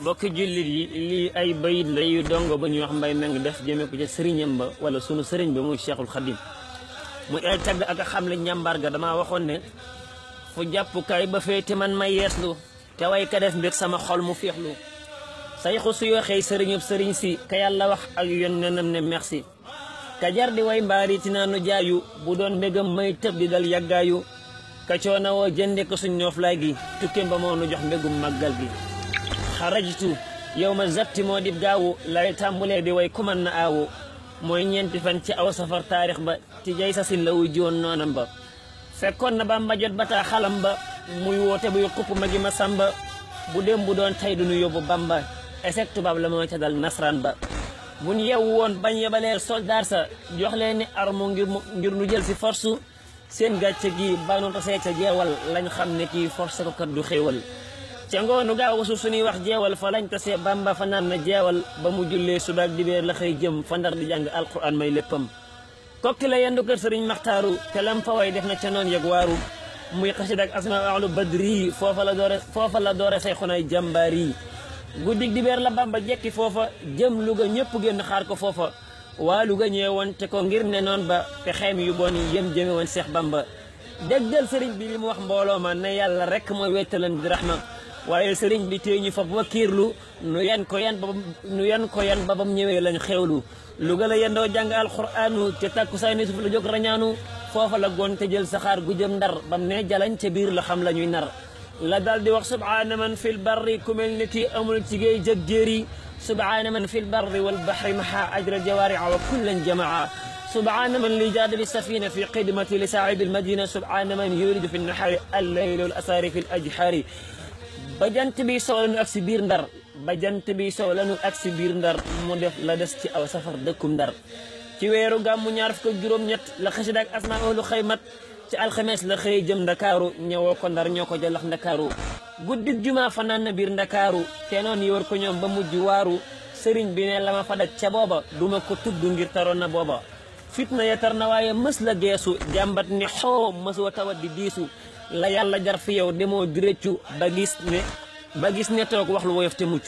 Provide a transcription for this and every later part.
bokki jullit yi lii ay bayit la yu dongo ba ñuy wax Mbay Meng def jëme ko ca sëriñam ba wala sunu sëriñ bi muy Cheikhul Khadim muy ay tagg ak a xam le ñàmbar ga dama waxoon ne fu jàppukaay ba féete man may yeeslu te way ka def mbir sama xol mu féexlu sayxu su yoxee sëriñub sëriñ si ka yàlla wax ak yónnenam ne merci ka jar di way mbaariti naa nu jaayu bu doon mbégam may tëb di dal yàggaayu ka coona woo jënde ko suñ nooflaay gi tukkeem ba moo nu jox mbégum màggal gi xarajtu yow ma zapti moo dib gaawu lay tàmbulee di way kuman na aawu mooy ñeenti fan ci aw safar taarix ba ci jay sasin la wuy jiwoon noonam ba fekkoon na Bamba jot bataa xalam ba muy woote buy xupp magi ma samba bu dem bu doon tey duñu yóbbu Bamba esek tubaab la moo ca dal nasran ba buñ yew woon bañ yebalee soldaar sa jox leen ni armo ngir nu jël si force seen gàcce gi banu tasee ca jeewal lañ xam ne kii force ko kat du xéewal ca ngoonu gaaw su suñuy wax jeewal fa lañ tasee Bamba fa naan na jeewal ba mu jullee subaak dibéer la xëy jëm fa Ndar di jàng alquran may léppam kokki la yendu kër sëriñ maxtaaru te lam fa way def na ca noon yeg waaru muy xasid ak asma ahlu badri foofa la doore say xonay jàmbaar yi guddig dibéer la Bamba jekki foofa jëm Louga ñëpp génn xaar ko foofa waa Louga ñëwee woon te ko ngir ne noon ba te xeem yu bon yi yëm jëme woon Seex Bamba déggal sëriñ bi li mu wax mbooloo ma ne yàlla rek mooy wettalan di rahma waaye sëriñ bi tee ñu fa wakiirlu nu yan ko yan ba bam ñëwee lañ xewlu Louga la yendoo jàng alquranu te takkusaani suuf la jóg rañaanu foofa la goon te jël saxaar gu jëm Ndar bam ne jalañ ca biir la xam la ñuy nar la dal di wax subhaana man fil barri ku mel ni kii amul ci géej jëg jéeri subhaana man fil barri wal bahri maha ajra jawaria wa kullan jamaa subhaana man li jaada bi safina fi xidmati li saahibi almadina subhaana man yuridu fi nnahaari alleyli wal asaari fi l ajhaari ba jant bi sow lanu ak si biir Ndar ba jant bi sow lanu ak si biir Ndar mu def la des ci aw safar dëkkum Ndar ci weeru gàmmu ñaar fukk ak juróom-ñett la xasida ak asmaa ahlu xaymat ci alxames la xëy jëm Ndakaaru ñëwoo ko Ndar ñoo ko jëlax Ndakaaru guddig juma fanaan na biir Ndakaaru te noon yi war ko ñoom ba mujj waaru sëriñ bi ne la ma fa daj ca booba duma ko tudd ngir taroon na booba fitna ya tar na waaye mës la geesu jàmbat ni xoo mës wa tawat di diisu la yàlla jar fi yow demoo di rëccu ba gis ne toog wax lu woyof te mucc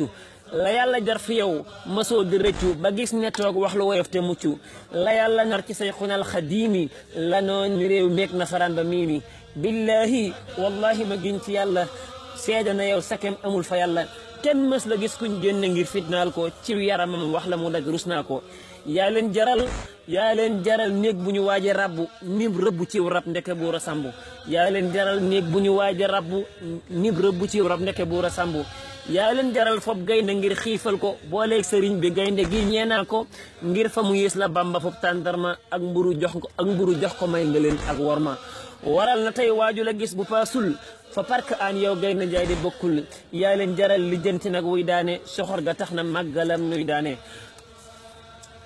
la yàlla jar fi yow mësoo di rëccu ba gis ne toog wax lu woyof te mucc la yàlla nar ci say xunal xadiimi la noon réew meeg nasaraan ba miimi billahi wallahi ma giñ ci yàlla seede na yow sakem amul fa yàlla kenn mës la gis kuñ génne ngir fitnaal ko ci yaramam wax la mu daj rus naa ko yaa leen jaral néeg bu ñu waaje rabbu nim rëbb ciw rab ndeke buur a sambu yaa leen jaral néeg bu ñu waaje rabbu nim rëbb ciw rab ndeke buur a sambu yaa leen jaral fob gaynde ngir xiifal ko booleeg sëriñ bi gaynde gi ñeenaa ko ngir fa mu yées la Bamba fob tàndarma ak mburu jox ko may nga leen ak worma waral na tey waaju la gis bu paasul fa park aan yow gaynde njaay di bokkul yaa leen jaral lijjanti nag wuy daane soxor ga tax na màggalam nuy daane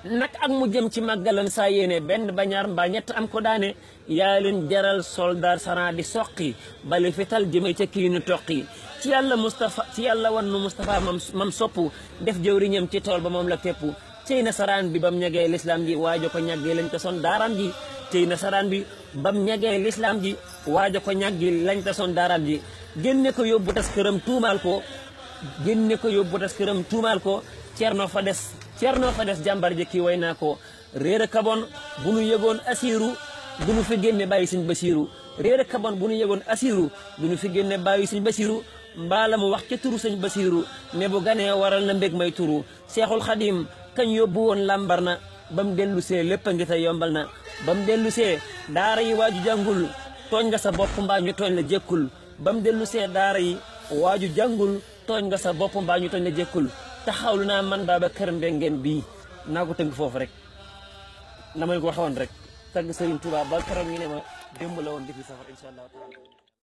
nag ak mu jëm ci màggalam saa yéene benn ba ñaar mbaa ñett am ko daane yaa leen jaral soldaar saran di soqi bali fital jëme ca kii nu toqi ci yàlla wan nu Mustafa mam sopp def jëwriñam ci tool ba moom la tepp cey nasaraan bi bam ñegee lislaam ji waajo ko ñaggee lañ ta son daaram ji cey nasaraan bi bam ñegee lislaam ji waajo ko ñaggi lañ ta son daaram ji génne ko yóbbu tas këram tuumaal ko cerno fa des jàmbar ji kii way naa ko réer a kabon bu nu yëgoon asiiru du nu fi génne bàyyi Sëñ Basiiru réer a kabon bu nu yëgoon asiiru du nu fi génne bàyyi Sëñ Basiiru mbaala mu wax ca turu Sëñ Basiiru ne bu ganee waral na mbég may turu Seexul Xadim kañ yóbbu woon lambar na ba mu dellu see lépp a ngi tey yombal na ba mu dellu see daara yi waaju jàngul tooñ nga sa bopp mbaa ñu tooñ la jékkul ba mu dellu see daara yi waaju jàngul tooñ nga sa bopp mbaa ñu tooñ la jékkul taxawlu naa man Babacar Mbengeen bii naa ko tënk foofu rek na may ko waxoon rek tagg Serigne Touba ba keroog ñu ne ma démb la woon depuis safar incha allah taala